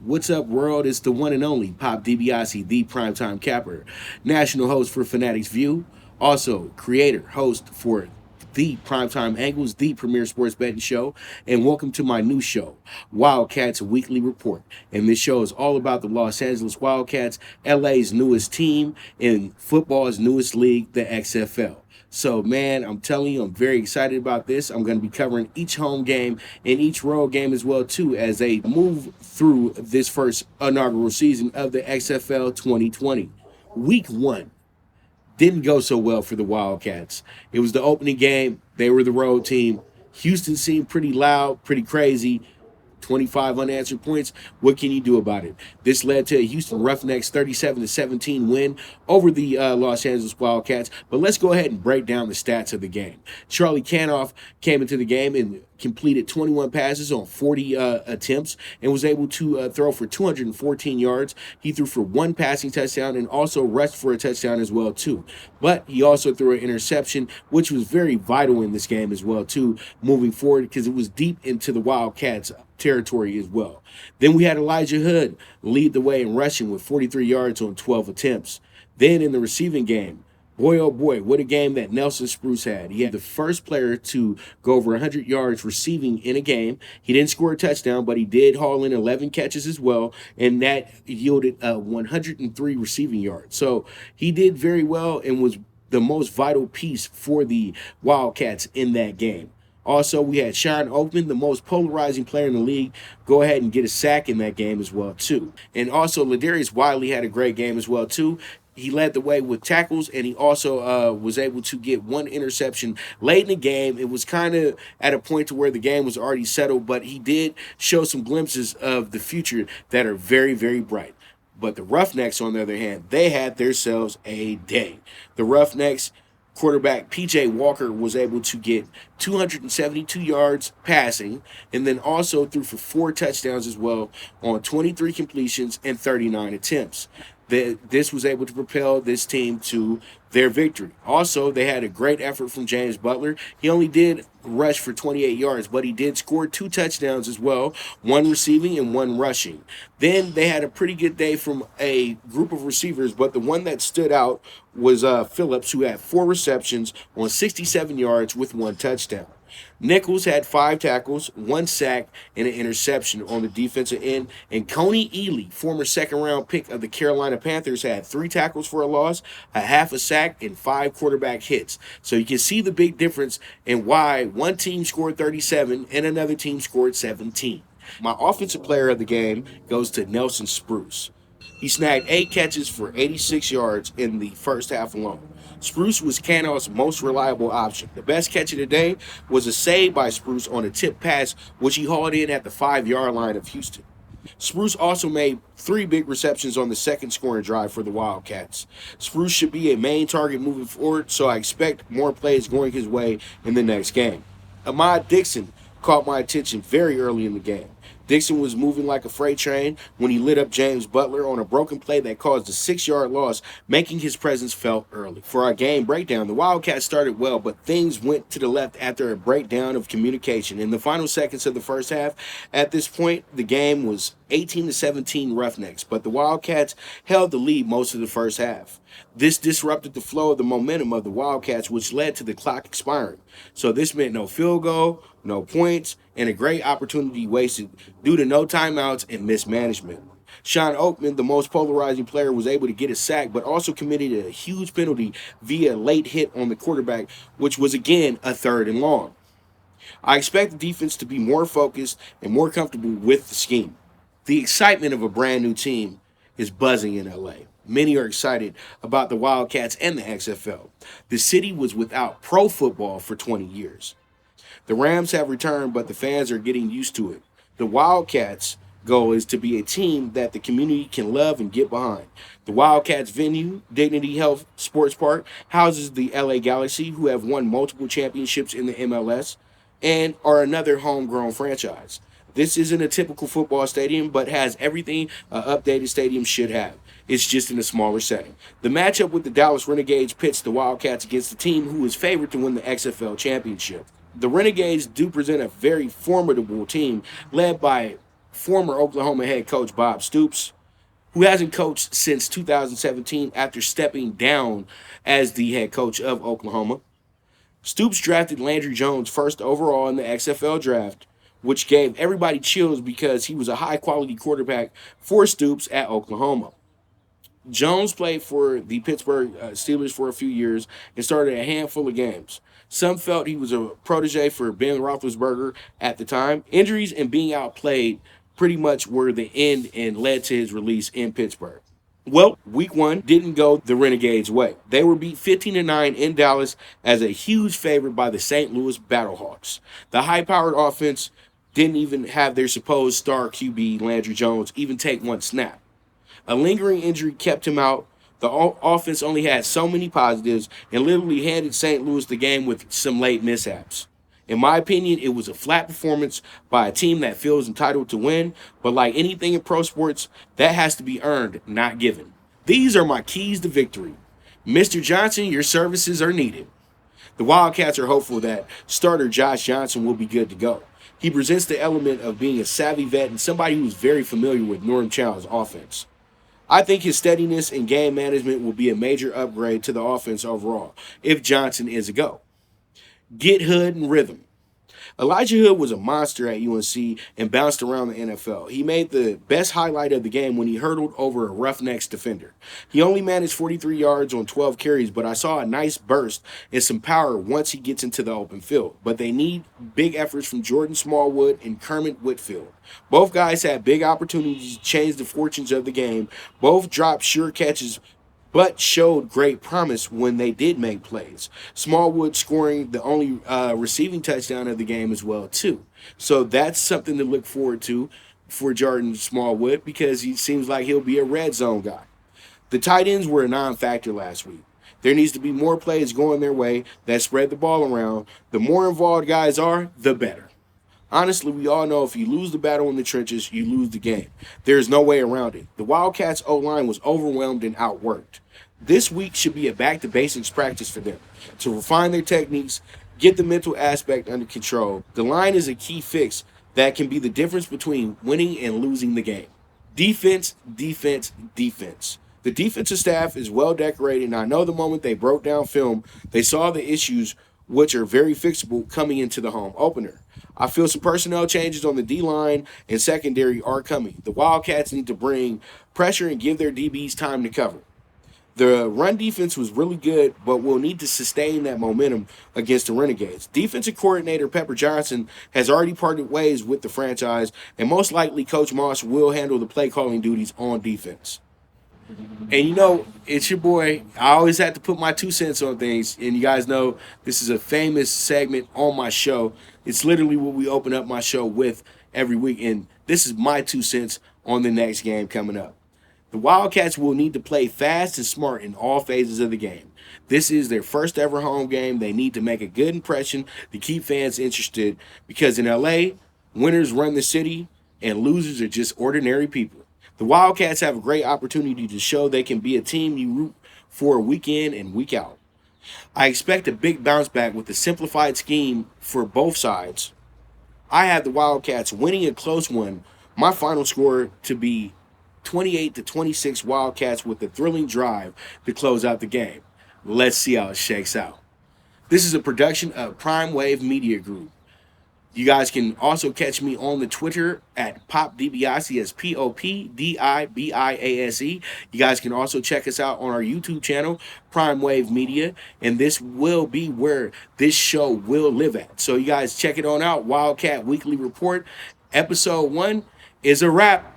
What's up, world? It's the one and only Pop Dibiase, the primetime capper, national host for Fanatics View, also creator, host for the Primetime Angles, the premier sports betting show, and welcome to my new show, Wildcats Weekly Report. And this show is all about the Los Angeles Wildcats, LA's newest team, and football's newest league, the XFL. So, man, I'm telling you, I'm very excited about this. I'm going to be covering each home game and each road game as well, too, as they move through this first inaugural season of the XFL 2020. Week 1 didn't go so well for the Wildcats. It was the opening game. They were the road team. Houston seemed pretty loud, pretty crazy. 25 unanswered points. What can you do about it? This led to a Houston Roughnecks 37-17 win over the Los Angeles Wildcats. But let's go ahead and break down the stats of the game. Charlie Canoff came into the game and completed 21 passes on 40 attempts and was able to throw for 214 yards. He threw for 1 passing touchdown and also rushed for a touchdown as well, too. But he also threw an interception, which was very vital in this game as well, too, moving forward, because it was deep into the Wildcats' territory as well. Then we had Elijah Hood lead the way in rushing with 43 yards on 12 attempts. Then in the receiving game, boy, oh boy, what a game that Nelson Spruce had. He had the first player to go over 100 yards receiving in a game. He didn't score a touchdown, but he did haul in 11 catches as well, and that yielded 103 receiving yards. So he did very well and was the most vital piece for the Wildcats in that game. Also, we had Sean Oakman, the most polarizing player in the league, go ahead and get a sack in that game as well, too. And also, Ladarius Wiley had a great game as well, too. He led the way with tackles, and he also was able to get 1 interception late in the game. It was kind of at a point to where the game was already settled, but he did show some glimpses of the future that are very, very bright. But the Roughnecks, on the other hand, they had themselves a day. The Roughnecks quarterback PJ Walker was able to get 272 yards passing and then also threw for 4 touchdowns as well on 23 completions and 39 attempts. This was able to propel this team to their victory. Also, they had a great effort from James Butler. He only did rush for 28 yards, but he did score 2 touchdowns as well, 1 receiving and 1 rushing. Then they had a pretty good day from a group of receivers, but the one that stood out was Phillips, who had 4 receptions on 67 yards with 1 touchdown. Nichols had 5 tackles, 1 sack, and an interception on the defensive end. And Coney Ealy, former second-round pick of the Carolina Panthers, had 3 tackles for a loss, a half a sack, and 5 quarterback hits. So you can see the big difference in why one team scored 37 and another team scored 17. My offensive player of the game goes to Nelson Spruce. He snagged 8 catches for 86 yards in the first half alone. Spruce was Canoff's most reliable option. The best catch of the day was a save by Spruce on a tip pass, which he hauled in at the 5-yard line of Houston. Spruce also made 3 big receptions on the second scoring drive for the Wildcats. Spruce should be a main target moving forward, so I expect more plays going his way in the next game. Ahmad Dixon caught my attention very early in the game. Dixon was moving like a freight train when he lit up James Butler on a broken play that caused a 6-yard loss, making his presence felt early. For our game breakdown, the Wildcats started well, but things went to the left after a breakdown of communication. In the final seconds of the first half, at this point, the game was 18-17 Roughnecks, but the Wildcats held the lead most of the first half. This disrupted the flow of the momentum of the Wildcats, which led to the clock expiring. So this meant no field goal, no points, and a great opportunity wasted due to no timeouts and mismanagement. Sean Oakman, the most polarizing player, was able to get a sack, but also committed a huge penalty via a late hit on the quarterback, which was again a 3rd and long. I expect the defense to be more focused and more comfortable with the scheme. The excitement of a brand new team is buzzing in LA. Many are excited about the Wildcats and the XFL. The city was without pro football for 20 years. The Rams have returned, but the fans are getting used to it. The Wildcats' goal is to be a team that the community can love and get behind. The Wildcats venue, Dignity Health Sports Park, houses the LA Galaxy, who have won multiple championships in the MLS and are another homegrown franchise. This isn't a typical football stadium, but has everything an updated stadium should have. It's just in a smaller setting. The matchup with the Dallas Renegades pits the Wildcats against the team who is favored to win the XFL championship. The Renegades do present a very formidable team led by former Oklahoma head coach Bob Stoops, who hasn't coached since 2017 after stepping down as the head coach of Oklahoma. Stoops drafted Landry Jones first overall in the XFL draft, which gave everybody chills because he was a high-quality quarterback for Stoops at Oklahoma. Jones played for the Pittsburgh Steelers for a few years and started a handful of games. Some felt he was a protege for Ben Roethlisberger at the time. Injuries and being outplayed pretty much were the end and led to his release in Pittsburgh. Well, week 1 didn't go the Renegades' way. They were beat 15-9 in Dallas as a huge favorite by the St. Louis Battlehawks. The high-powered offense didn't even have their supposed star QB, Landry Jones, even take one snap. A lingering injury kept him out. The offense only had so many positives and literally handed St. Louis the game with some late mishaps. In my opinion, it was a flat performance by a team that feels entitled to win, but like anything in pro sports, that has to be earned, not given. These are my keys to victory. Mr. Johnson, your services are needed. The Wildcats are hopeful that starter Josh Johnson will be good to go. He presents the element of being a savvy vet and somebody who's very familiar with Norm Chow's offense. I think his steadiness and game management will be a major upgrade to the offense overall if Johnson is a go. Get Hood and rhythm. Elijah Hood was a monster at UNC and bounced around the NFL. He made the best highlight of the game when he hurdled over a Roughnecks defender. He only managed 43 yards on 12 carries, but I saw a nice burst and some power once he gets into the open field. But they need big efforts from Jordan Smallwood and Kermit Whitfield. Both guys had big opportunities to change the fortunes of the game. Both dropped sure catches, but showed great promise when they did make plays. Smallwood scoring the only receiving touchdown of the game as well, too. So that's something to look forward to for Jordan Smallwood because he seems like he'll be a red zone guy. The tight ends were a non-factor last week. There needs to be more plays going their way that spread the ball around. The more involved guys are, the better. Honestly, we all know if you lose the battle in the trenches, you lose the game. There's no way around it. The Wildcats' O-line was overwhelmed and outworked. This week should be a back-to-basics practice for them to refine their techniques, get the mental aspect under control. The line is a key fix that can be the difference between winning and losing the game. Defense, defense, defense. The defensive staff is well decorated, and I know the moment they broke down film, they saw the issues, which are very fixable, coming into the home opener. I feel some personnel changes on the D-line and secondary are coming. The Wildcats need to bring pressure and give their DBs time to cover. The run defense was really good, but will need to sustain that momentum against the Renegades. Defensive coordinator Pepper Johnson has already parted ways with the franchise, and most likely Coach Moss will handle the play calling duties on defense. And you know, it's your boy. I always have to put my 2 cents on things, and you guys know this is a famous segment on my show. It's literally what we open up my show with every week, and this is my 2 cents on the next game coming up. The Wildcats will need to play fast and smart in all phases of the game. This is their first ever home game. They need to make a good impression to keep fans interested because in LA, winners run the city and losers are just ordinary people. The Wildcats have a great opportunity to show they can be a team you root for week in and week out. I expect a big bounce back with a simplified scheme for both sides. I have the Wildcats winning a close one. My final score to be 28-26 Wildcats with a thrilling drive to close out the game. Let's see how it shakes out. This is a production of PrimeWave Media Group. You guys can also catch me on the Twitter at Pop Dibiase, as POPDIBIASE. You guys can also check us out on our YouTube channel, PrimeWave Media, and this will be where this show will live at. So you guys check it on out. Wildcat Weekly Report, Episode 1 is a wrap.